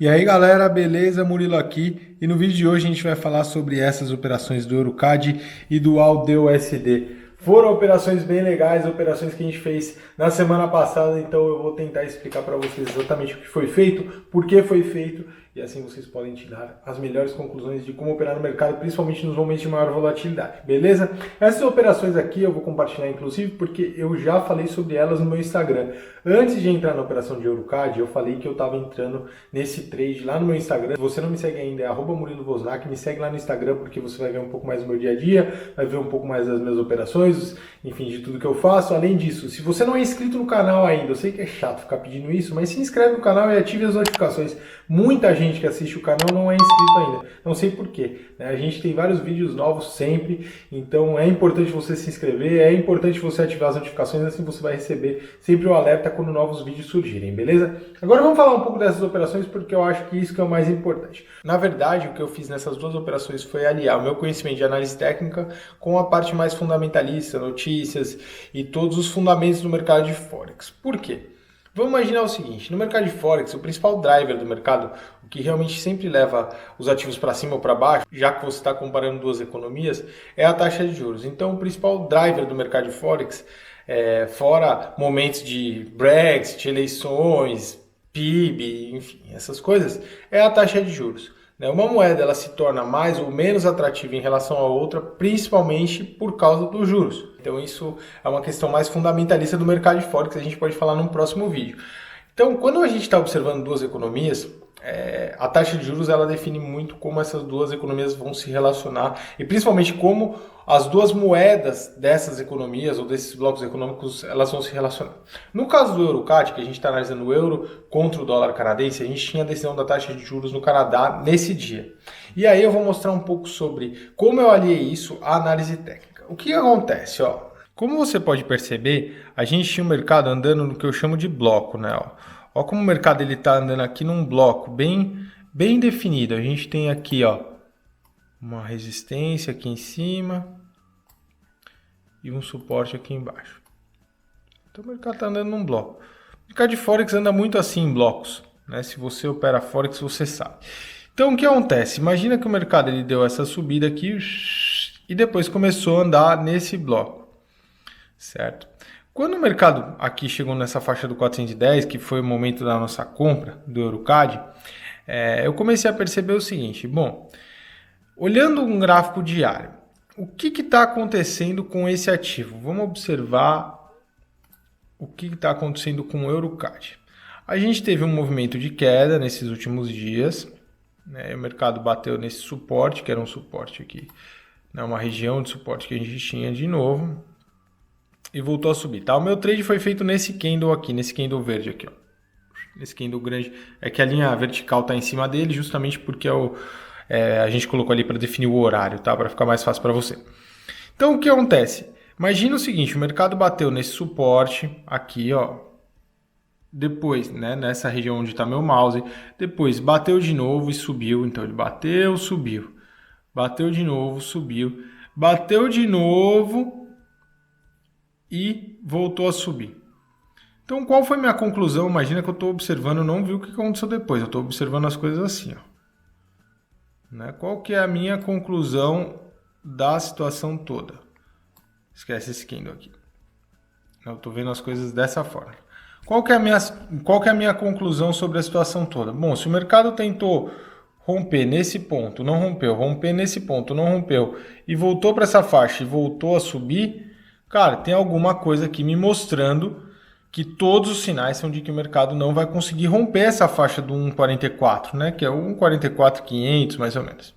E aí galera, beleza? Murilo aqui e no vídeo de hoje a gente vai falar sobre essas operações do EuroCAD e do AUD/USD. Foram operações bem legais, operações que a gente fez na semana passada, então eu vou tentar explicar para vocês exatamente o que foi feito, por que foi feito e assim vocês podem tirar as melhores conclusões de como operar no mercado, principalmente nos momentos de maior volatilidade, beleza? Essas operações aqui eu vou compartilhar inclusive porque eu já falei sobre elas no meu Instagram. Antes de entrar na operação de EuroCAD, eu falei que eu estava entrando nesse trade lá no meu Instagram. Se você não me segue ainda, é @Murilo Wozniak, me segue lá no Instagram porque você vai ver um pouco mais do meu dia a dia, vai ver um pouco mais das minhas operações, enfim, de tudo que eu faço. Além disso, se você não é inscrito no canal ainda, eu sei que é chato ficar pedindo isso, mas se inscreve no canal e ative as notificações. Muita gente que assiste o canal não é inscrito ainda, não sei porquê, né? A gente tem vários vídeos novos sempre, então é importante você se inscrever, é importante você ativar as notificações, assim você vai receber sempre o alerta quando novos vídeos surgirem, beleza? Agora vamos falar um pouco dessas operações porque eu acho que isso que é o mais importante. Na verdade, o que eu fiz nessas duas operações foi aliar o meu conhecimento de análise técnica com a parte mais fundamentalista, notícias e todos os fundamentos do mercado de Forex. Por quê? Vamos imaginar o seguinte, no mercado de Forex, o principal driver do mercado, o que realmente sempre leva os ativos para cima ou para baixo, já que você está comparando duas economias, é a taxa de juros. Então, o principal driver do mercado de Forex, fora momentos de Brexit, eleições, PIB, enfim, essas coisas, é a taxa de juros. Uma moeda ela se torna mais ou menos atrativa em relação à outra, principalmente por causa dos juros. Então isso é uma questão mais fundamentalista do mercado de Forex, que a gente pode falar num próximo vídeo. Então, quando a gente está observando duas economias, a taxa de juros ela define muito como essas duas economias vão se relacionar e principalmente como as duas moedas dessas economias ou desses blocos econômicos elas vão se relacionar. No caso do EuroCAD, que a gente está analisando o euro contra o dólar canadense, a gente tinha a decisão da taxa de juros no Canadá nesse dia. E aí eu vou mostrar um pouco sobre como eu aliei isso à análise técnica. O que acontece? Como você pode perceber, a gente tinha um mercado andando no que eu chamo de bloco, né? Ó como o mercado ele está andando aqui num bloco bem definido. A gente tem aqui, uma resistência aqui em cima e um suporte aqui embaixo. Então o mercado está andando num bloco. O mercado de Forex anda muito assim em blocos, né? Se você opera Forex, você sabe. Então o que acontece? Imagina que o mercado ele deu essa subida aqui e depois começou a andar nesse bloco, certo? Quando o mercado aqui chegou nessa faixa do 410, que foi o momento da nossa compra do EuroCAD, eu comecei a perceber o seguinte, bom, olhando um gráfico diário, o que está acontecendo com esse ativo? Vamos observar o que está acontecendo com o EuroCAD. A gente teve um movimento de queda nesses últimos dias, né? O mercado bateu nesse suporte, que era um suporte aqui, né? Uma região de suporte que a gente tinha de novo, e voltou a subir, tá? O meu trade foi feito nesse candle aqui, nesse candle verde aqui, Nesse candle grande, é que a linha vertical está em cima dele, justamente porque a gente colocou ali para definir o horário, tá? Para ficar mais fácil para você. Então, o que acontece? Imagina o seguinte, o mercado bateu nesse suporte aqui, depois, né, nessa região onde está meu mouse, depois bateu de novo e subiu, então ele bateu, subiu, bateu de novo, subiu, bateu de novo e voltou a subir. Então, qual foi minha conclusão? Imagina que eu estou observando, não vi o que aconteceu depois, eu estou observando as coisas assim, Né? Qual que é a minha conclusão da situação toda? Esquece esse candle aqui. Eu estou vendo as coisas dessa forma. Qual que é a minha conclusão sobre a situação toda? Bom, se o mercado tentou romper nesse ponto, não rompeu, romper nesse ponto, não rompeu, e voltou para essa faixa e voltou a subir, cara, tem alguma coisa aqui me mostrando que todos os sinais são de que o mercado não vai conseguir romper essa faixa do 1,44, né? Que é o 1,44,500 mais ou menos.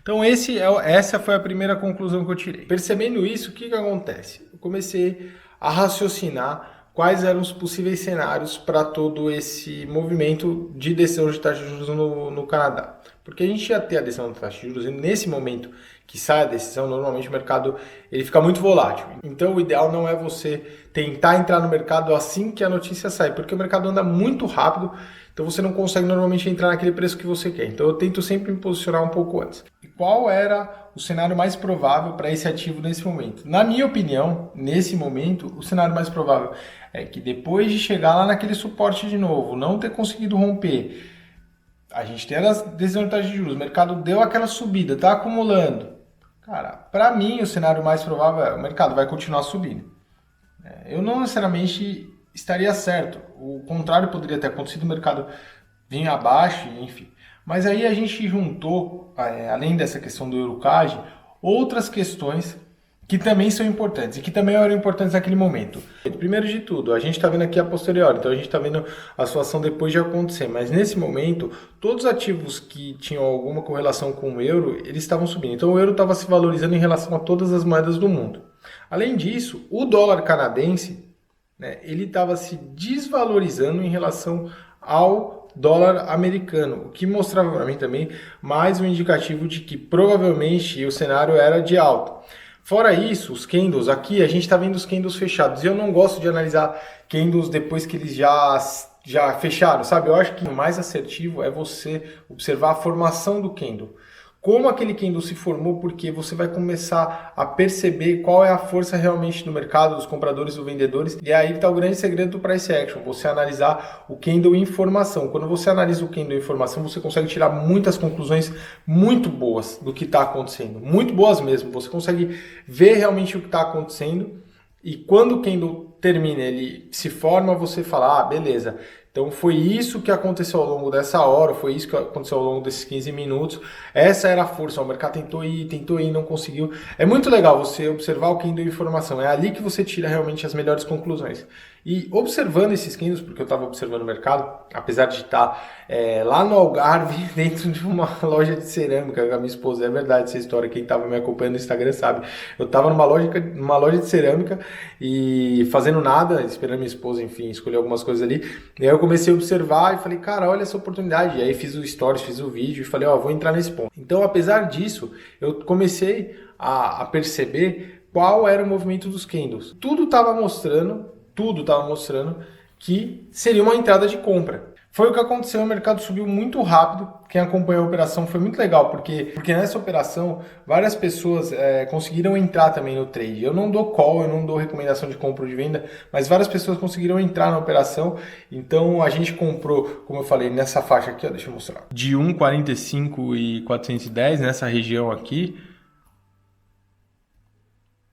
Então essa foi a primeira conclusão que eu tirei. Percebendo isso, o que acontece? Eu comecei a raciocinar quais eram os possíveis cenários para todo esse movimento de decisão de taxa de juros no Canadá. Porque a gente ia ter a decisão de taxa de juros e nesse momento que sai a decisão, normalmente o mercado ele fica muito volátil. Então o ideal não é você tentar entrar no mercado assim que a notícia sai, porque o mercado anda muito rápido, então você não consegue normalmente entrar naquele preço que você quer. Então eu tento sempre me posicionar um pouco antes. E qual era o cenário mais provável para esse ativo nesse momento? Na minha opinião, nesse momento, o cenário mais provável é que depois de chegar lá naquele suporte de novo, não ter conseguido romper, a gente tem as decisões de taxa de juros, o mercado deu aquela subida, está acumulando. Cara, para mim o cenário mais provável é o mercado vai continuar subindo. Eu não necessariamente estaria certo, o contrário poderia ter acontecido, o mercado vinha abaixo, enfim. Mas aí a gente juntou, além dessa questão do Eurocard, outras questões que também são importantes e que também eram importantes naquele momento. Primeiro de tudo, a gente está vendo aqui a posteriori, então a gente está vendo a situação depois de acontecer, mas nesse momento, todos os ativos que tinham alguma correlação com o euro, eles estavam subindo. Então o euro estava se valorizando em relação a todas as moedas do mundo. Além disso, o dólar canadense, né, ele estava se desvalorizando em relação ao dólar americano, o que mostrava para mim também mais um indicativo de que provavelmente o cenário era de alta. Fora isso, os candles, aqui a gente está vendo os candles fechados, e eu não gosto de analisar candles depois que eles já fecharam, sabe? Eu acho que o mais assertivo é você observar a formação do candle. Como aquele candle se formou, porque você vai começar a perceber qual é a força realmente do mercado, dos compradores e dos vendedores. E aí está o grande segredo do price action, você analisar o candle em formação. Quando você analisa o candle em formação, você consegue tirar muitas conclusões muito boas do que está acontecendo. Muito boas mesmo. Você consegue ver realmente o que está acontecendo. E quando o candle termina, ele se forma, você fala, beleza. Então foi isso que aconteceu ao longo dessa hora, foi isso que aconteceu ao longo desses 15 minutos. Essa era a força, o mercado tentou ir, não conseguiu. É muito legal você observar o candle de informação, é ali que você tira realmente as melhores conclusões. E observando esses candles, porque eu estava observando o mercado, apesar de estar lá no Algarve, dentro de uma loja de cerâmica com a minha esposa, é verdade essa história, quem estava me acompanhando no Instagram sabe. Eu estava numa loja de cerâmica e fazendo nada, esperando minha esposa, enfim, escolher algumas coisas ali. E aí eu comecei a observar e falei, cara, olha essa oportunidade. E aí fiz o stories, fiz o vídeo e falei, vou entrar nesse ponto. Então, apesar disso, eu comecei a perceber qual era o movimento dos candles. Tudo estava mostrando que seria uma entrada de compra. Foi o que aconteceu, o mercado subiu muito rápido. Quem acompanhou a operação foi muito legal, porque nessa operação várias pessoas conseguiram entrar também no trade. Eu não dou call, eu não dou recomendação de compra ou de venda, mas várias pessoas conseguiram entrar na operação. Então a gente comprou, como eu falei, nessa faixa aqui, deixa eu mostrar, de 1,45 e 410 nessa região aqui.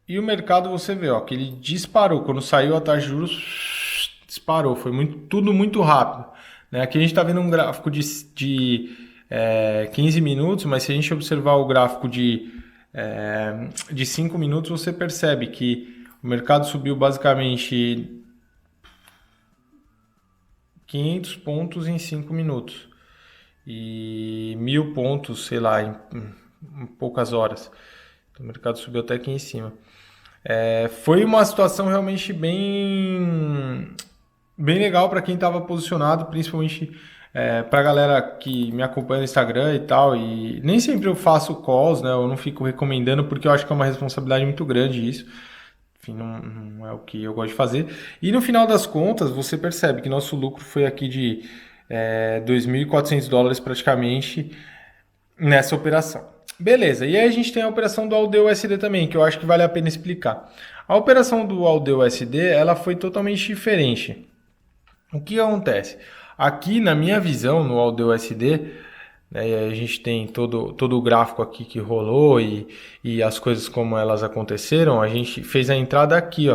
E o mercado você vê, que ele disparou. Quando saiu a taxa de juros, disparou. Foi tudo muito rápido. Né? Aqui a gente está vendo um gráfico de 15 minutos, mas se a gente observar o gráfico de 5 minutos, você percebe que o mercado subiu basicamente 500 pontos em 5 minutos. E 1.000 pontos, sei lá, em poucas horas. Então, o mercado subiu até aqui em cima. Foi uma situação realmente bem legal para quem estava posicionado, principalmente para a galera que me acompanha no Instagram e tal. E nem sempre eu faço calls, né? Eu não fico recomendando porque eu acho que é uma responsabilidade muito grande isso. Enfim, não é o que eu gosto de fazer. E no final das contas, você percebe que nosso lucro foi aqui de $2.400 praticamente nessa operação. Beleza, e aí a gente tem a operação do AUD-USD também, que eu acho que vale a pena explicar. A operação do AUD-USD, ela foi totalmente diferente. O que acontece? Aqui, na minha visão, no AUD-USD, né, a gente tem todo o gráfico aqui que rolou e as coisas como elas aconteceram. A gente fez a entrada aqui,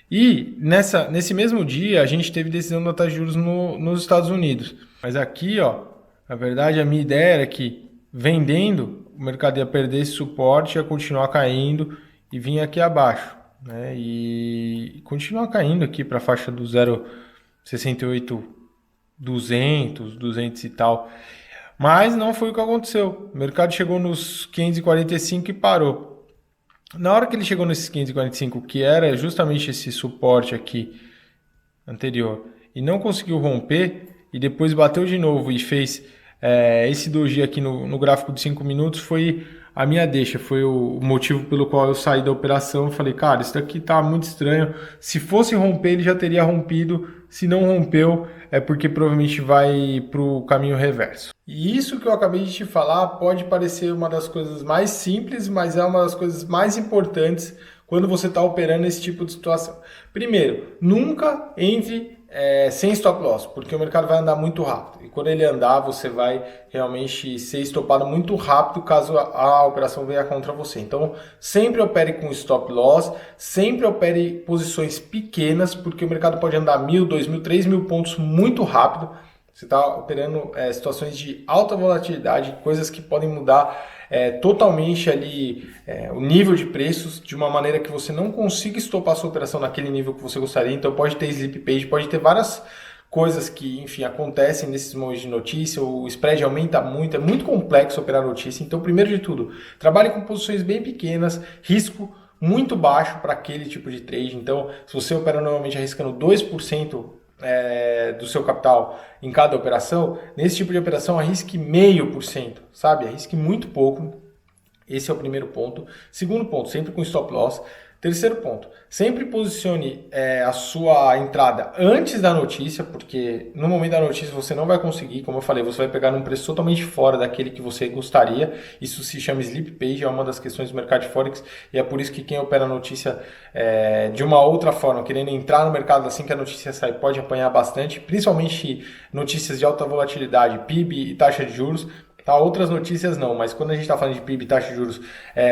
E nesse mesmo dia, a gente teve decisão da taxa de juros nos Estados Unidos. Mas aqui, na verdade, a minha ideia era que vendendo, o mercado ia perder esse suporte, ia continuar caindo e vir aqui abaixo, né? E continuar caindo aqui para a faixa do 0,68, 200 e tal. Mas não foi o que aconteceu. O mercado chegou nos 545 e parou. Na hora que ele chegou nesses 545, que era justamente esse suporte aqui anterior, e não conseguiu romper, e depois bateu de novo e fez esse doji aqui no gráfico de 5 minutos, foi a minha deixa, foi o motivo pelo qual eu saí da operação. Eu falei, cara, isso daqui tá muito estranho. Se fosse romper, ele já teria rompido. Se não rompeu, é porque provavelmente vai para o caminho reverso. E isso que eu acabei de te falar pode parecer uma das coisas mais simples, mas é uma das coisas mais importantes quando você está operando esse tipo de situação. Primeiro, nunca entre sem stop loss, porque o mercado vai andar muito rápido. E quando ele andar, você vai realmente ser estopado muito rápido caso a operação venha contra você. Então, sempre opere com stop loss, sempre opere posições pequenas, porque o mercado pode andar 1.000, 2.000, 3.000 pontos muito rápido. Você está operando situações de alta volatilidade, coisas que podem mudar totalmente ali o nível de preços de uma maneira que você não consiga estopar a sua operação naquele nível que você gostaria. Então pode ter sleep page, pode ter várias coisas que, enfim, acontecem nesses momentos de notícia, o spread aumenta muito, é muito complexo operar notícia. Então, primeiro de tudo, trabalhe com posições bem pequenas, risco muito baixo para aquele tipo de trade. Então, se você opera normalmente arriscando 2% do seu capital em cada operação, nesse tipo de operação arrisque 0,5%, sabe? Arrisque muito pouco. Esse é o primeiro ponto. Segundo ponto, sempre com stop loss. Terceiro ponto, sempre posicione a sua entrada antes da notícia, porque no momento da notícia você não vai conseguir, como eu falei, você vai pegar num preço totalmente fora daquele que você gostaria. Isso se chama sleep page, é uma das questões do mercado de Forex, e é por isso que quem opera a notícia de uma outra forma, querendo entrar no mercado assim que a notícia sai, pode apanhar bastante, principalmente notícias de alta volatilidade, PIB e taxa de juros. Tá, outras notícias não, mas quando a gente está falando de PIB, taxa de juros,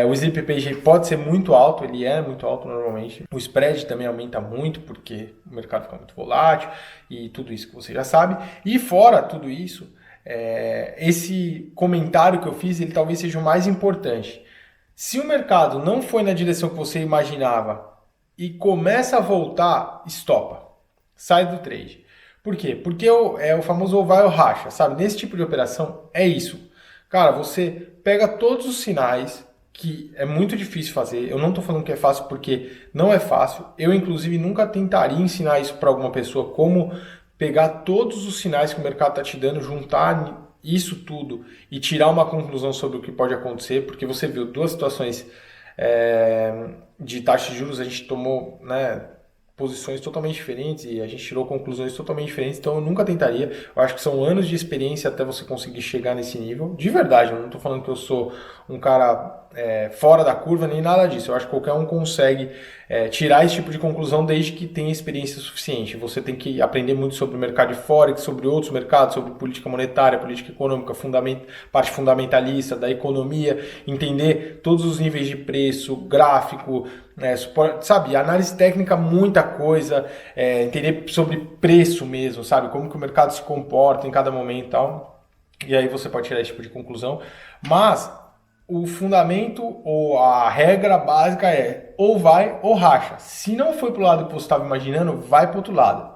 o sleep page pode ser muito alto, ele é muito alto normalmente. O spread também aumenta muito, porque o mercado fica muito volátil e tudo isso que você já sabe. E fora tudo isso, esse comentário que eu fiz, ele talvez seja o mais importante. Se o mercado não foi na direção que você imaginava e começa a voltar, estopa, sai do trade. Por quê? Porque é o famoso ou vai ou racha, sabe? Nesse tipo de operação é isso. Cara, você pega todos os sinais, que é muito difícil fazer. Eu não estou falando que é fácil porque não é fácil. Eu, inclusive, nunca tentaria ensinar isso para alguma pessoa, como pegar todos os sinais que o mercado está te dando, juntar isso tudo e tirar uma conclusão sobre o que pode acontecer, porque você viu duas situações de taxa de juros, a gente tomou, né, posições totalmente diferentes e a gente tirou conclusões totalmente diferentes, então eu nunca tentaria. Eu acho que são anos de experiência até você conseguir chegar nesse nível. De verdade, eu não estou falando que eu sou um cara fora da curva, nem nada disso. Eu acho que qualquer um consegue tirar esse tipo de conclusão desde que tenha experiência suficiente. Você tem que aprender muito sobre o mercado de Forex, sobre outros mercados, sobre política monetária, política econômica, parte fundamentalista da economia, entender todos os níveis de preço, gráfico, sabe, análise técnica, muita coisa, entender sobre preço mesmo, sabe, como que o mercado se comporta em cada momento e tal, e aí você pode tirar esse tipo de conclusão, mas o fundamento ou a regra básica é ou vai ou racha. Se não foi para o lado que você estava imaginando, vai para o outro lado.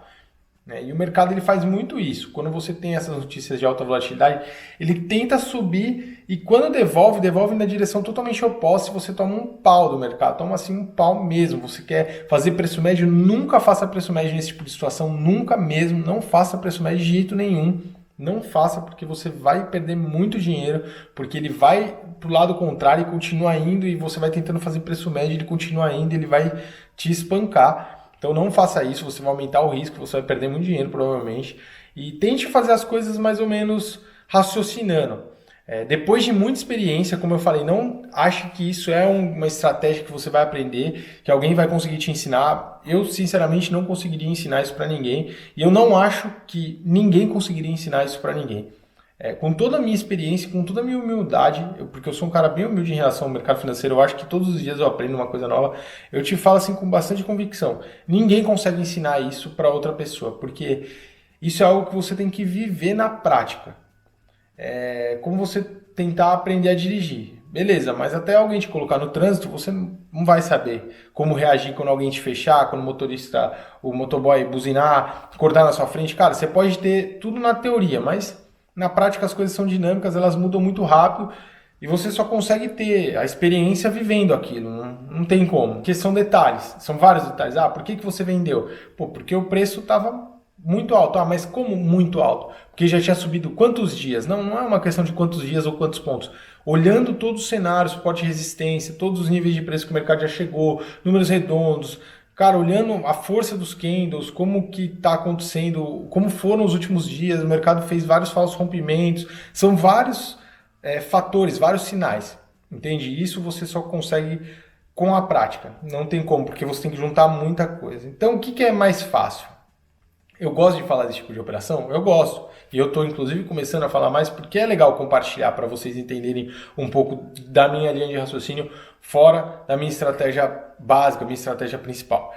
E o mercado ele faz muito isso. Quando você tem essas notícias de alta volatilidade, ele tenta subir e quando devolve na direção totalmente oposta e você toma um pau do mercado. Toma assim um pau mesmo. Você quer fazer preço médio, nunca faça preço médio nesse tipo de situação. Nunca mesmo. Não faça preço médio de jeito nenhum. Não faça porque você vai perder muito dinheiro, porque ele vai pro lado contrário e continua indo e você vai tentando fazer preço médio, ele continua indo, ele vai te espancar. Então não faça isso, você vai aumentar o risco, você vai perder muito dinheiro provavelmente. E tente fazer as coisas mais ou menos raciocinando. Depois de muita experiência, como eu falei, não ache que isso é uma estratégia que você vai aprender, que alguém vai conseguir te ensinar. Eu, sinceramente, não conseguiria ensinar isso para ninguém. E eu não acho que ninguém conseguiria ensinar isso para ninguém. Com toda a minha experiência, com toda a minha humildade, porque eu sou um cara bem humilde em relação ao mercado financeiro, eu acho que todos os dias eu aprendo uma coisa nova, eu te falo assim com bastante convicção. Ninguém consegue ensinar isso para outra pessoa, porque isso é algo que você tem que viver na prática. Como você tentar aprender a dirigir. Beleza, mas até alguém te colocar no trânsito, você não vai saber como reagir quando alguém te fechar, quando o motoboy buzinar, cortar na sua frente. Cara, você pode ter tudo na teoria, mas na prática as coisas são dinâmicas, elas mudam muito rápido e você só consegue ter a experiência vivendo aquilo, não tem como. Porque são detalhes, são vários detalhes. Por que você vendeu? Porque o preço estava muito alto. Mas como muito alto? Porque já tinha subido quantos dias? Não é uma questão de quantos dias ou quantos pontos. Olhando todos os cenários, suporte e resistência, todos os níveis de preço que o mercado já chegou, números redondos, cara, olhando a força dos candles, como que está acontecendo, como foram os últimos dias, o mercado fez vários falsos rompimentos, são vários fatores, vários sinais, entende? Isso você só consegue com a prática, não tem como, porque você tem que juntar muita coisa. Então, o que é mais fácil? Eu gosto de falar desse tipo de operação? Eu gosto. E eu estou, inclusive, começando a falar mais porque é legal compartilhar para vocês entenderem um pouco da minha linha de raciocínio fora da minha estratégia básica, minha estratégia principal.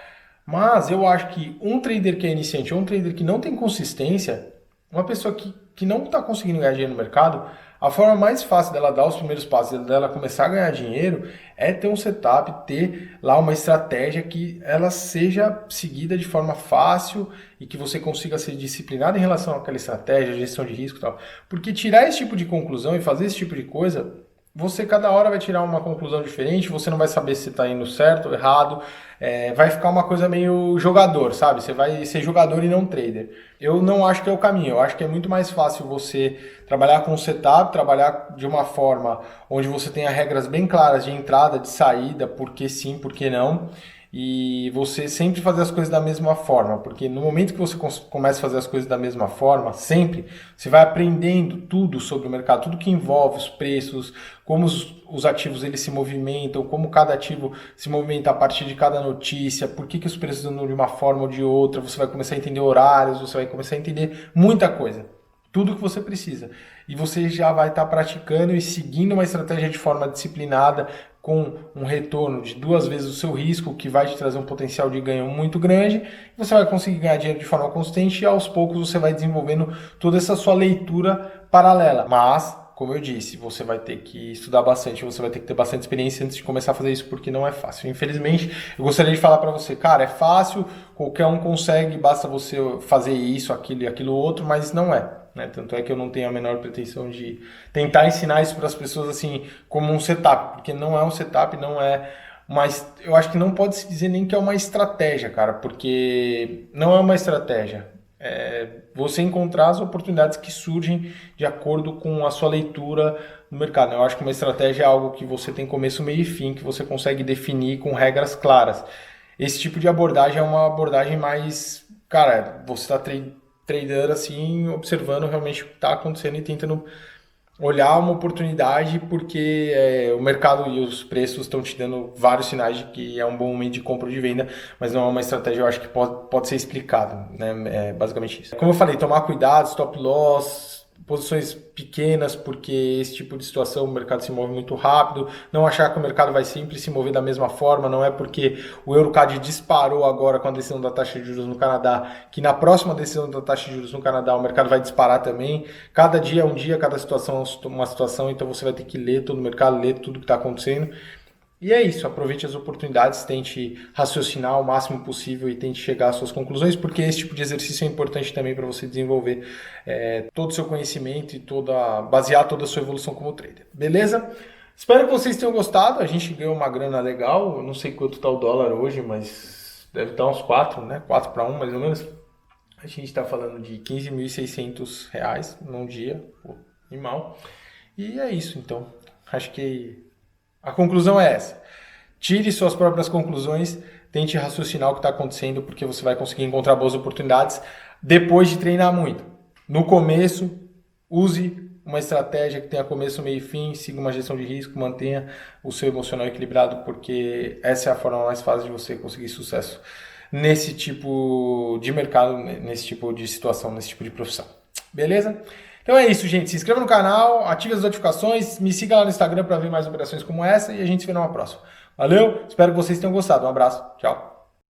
Mas eu acho que um trader que é iniciante ou um trader que não tem consistência, uma pessoa que não está conseguindo ganhar dinheiro no mercado, a forma mais fácil dela dar os primeiros passos, dela começar a ganhar dinheiro, é ter um setup, ter lá uma estratégia que ela seja seguida de forma fácil e que você consiga ser disciplinado em relação àquela estratégia, gestão de risco e tal. Porque tirar esse tipo de conclusão e fazer esse tipo de coisa, você cada hora vai tirar uma conclusão diferente, você não vai saber se está indo certo ou errado, vai ficar uma coisa meio jogador, sabe? Você vai ser jogador e não trader. Eu não acho que é o caminho, eu acho que é muito mais fácil você trabalhar com um setup, trabalhar de uma forma onde você tenha regras bem claras de entrada, de saída, por que sim, por que não, e você sempre fazer as coisas da mesma forma, porque no momento que você começa a fazer as coisas da mesma forma, sempre, você vai aprendendo tudo sobre o mercado, tudo que envolve os preços, como os ativos eles se movimentam, como cada ativo se movimenta a partir de cada notícia, por que os preços andam de uma forma ou de outra, você vai começar a entender horários, você vai começar a entender muita coisa. Tudo que você precisa. E você já vai estar praticando e seguindo uma estratégia de forma disciplinada, com um retorno de 2 vezes o seu risco, que vai te trazer um potencial de ganho muito grande. Você vai conseguir ganhar dinheiro de forma constante e aos poucos você vai desenvolvendo toda essa sua leitura paralela. Mas, como eu disse, você vai ter que estudar bastante, você vai ter que ter bastante experiência antes de começar a fazer isso, porque não é fácil. Infelizmente, eu gostaria de falar para você, cara, é fácil, qualquer um consegue, basta você fazer isso, aquilo e aquilo outro, mas não é. Né? Tanto é que eu não tenho a menor pretensão de tentar ensinar isso para as pessoas assim como um setup, porque não é um setup, não é, mas eu acho que não pode se dizer nem que é uma estratégia, cara, porque não é uma estratégia. É você encontrar as oportunidades que surgem de acordo com a sua leitura no mercado. Eu acho que uma estratégia é algo que você tem começo, meio e fim, que você consegue definir com regras claras. Esse tipo de abordagem é uma abordagem mais, cara, você está tradando assim, observando realmente o que está acontecendo e tentando olhar uma oportunidade, porque o mercado e os preços estão te dando vários sinais de que é um bom momento de compra ou de venda, mas não é uma estratégia, eu acho que pode ser explicado, né? É basicamente isso. Como eu falei, tomar cuidado, stop loss, posições pequenas, porque esse tipo de situação o mercado se move muito rápido, não achar que o mercado vai sempre se mover da mesma forma, não é porque o Eurocad disparou agora com a decisão da taxa de juros no Canadá, que na próxima decisão da taxa de juros no Canadá o mercado vai disparar também. Cada dia é um dia, cada situação é uma situação, então você vai ter que ler todo o mercado, ler tudo que está acontecendo. E é isso, aproveite as oportunidades, tente raciocinar o máximo possível e tente chegar às suas conclusões, porque esse tipo de exercício é importante também para você desenvolver todo o seu conhecimento e basear toda a sua evolução como trader. Beleza? Espero que vocês tenham gostado, a gente ganhou uma grana legal, eu não sei quanto está o dólar hoje, mas deve estar uns 4, né? 4 para 1 mais ou menos. A gente está falando de R$ 15.600 num dia, pô, animal. E é isso, então. Acho que a conclusão é essa. Tire suas próprias conclusões, tente raciocinar o que está acontecendo, porque você vai conseguir encontrar boas oportunidades depois de treinar muito. No começo, use uma estratégia que tenha começo, meio e fim, siga uma gestão de risco, mantenha o seu emocional equilibrado, porque essa é a forma mais fácil de você conseguir sucesso nesse tipo de mercado, nesse tipo de situação, nesse tipo de profissão. Beleza? Então é isso, gente. Se inscreva no canal, ative as notificações, me siga lá no Instagram para ver mais operações como essa e a gente se vê numa próxima. Valeu? Espero que vocês tenham gostado. Um abraço. Tchau.